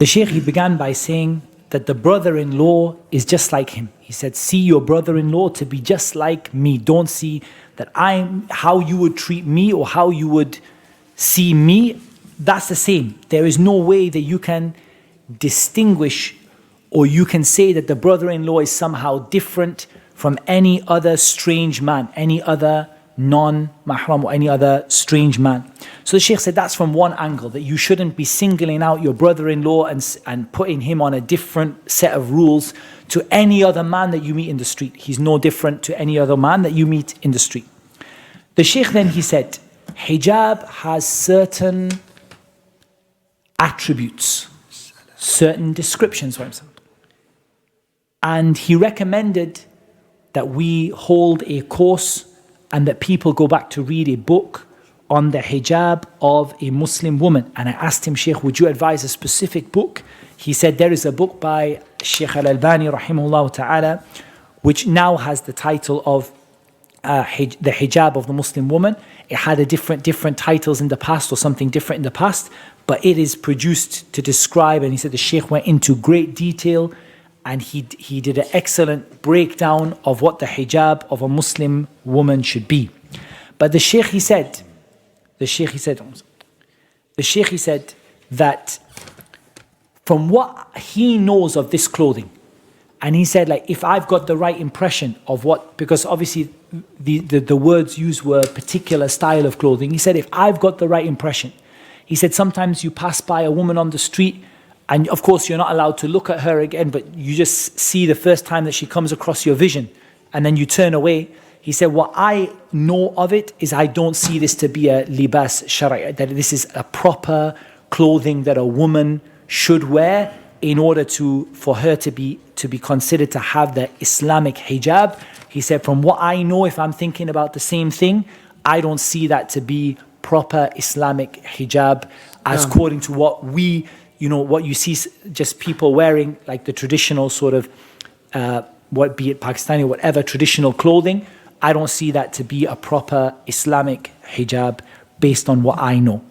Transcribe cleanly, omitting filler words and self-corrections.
The Shaykh, he began by saying that the brother-in-law is just like him. He said, see your brother-in-law to be just like me. Don't see that I'm how you would treat me or how you would see me. That's the same. There is no way that you can distinguish or you can say that the brother-in-law is somehow different from any other strange man, any other non-mahram or any other strange man. So the Shaykh said that's from one angle, that you shouldn't be singling out your brother-in-law and putting him on a different set of rules to any other man that you meet in the street. He's no different to any other man that you meet in the street. The Shaykh then, he said, hijab has certain attributes, certain descriptions for himself. And he recommended that we hold a course and that people go back to read a book on the hijab of a Muslim woman. And I asked him, Shaykh, would you advise a specific book? He said there is a book by Shaykh al-Albani rahimahullah ta'ala, which now has the title of the hijab of the Muslim woman. It had a different titles in the past or something different in the past, but it is produced to describe, and he said the Shaykh went into great detail and he did an excellent breakdown of what the hijab of a Muslim woman should be. But the Shaykh he said that from what he knows of this clothing, and he said, like, if I've got the right impression of what, because obviously the words used were a particular style of clothing. He said, if I've got the right impression, he said, sometimes you pass by a woman on the street, and of course you're not allowed to look at her again, but you just see the first time that she comes across your vision, and then you turn away. He said, what I know of it is I don't see this to be a libas shari', that this is a proper clothing that a woman should wear in order for her to be considered to have the Islamic hijab. He said, from what I know, if I'm thinking about the same thing, I don't see that to be proper Islamic hijab, as according to what we, what you see just people wearing, like the traditional sort of, be it Pakistani or whatever, traditional clothing. I don't see that to be a proper Islamic hijab based on what I know.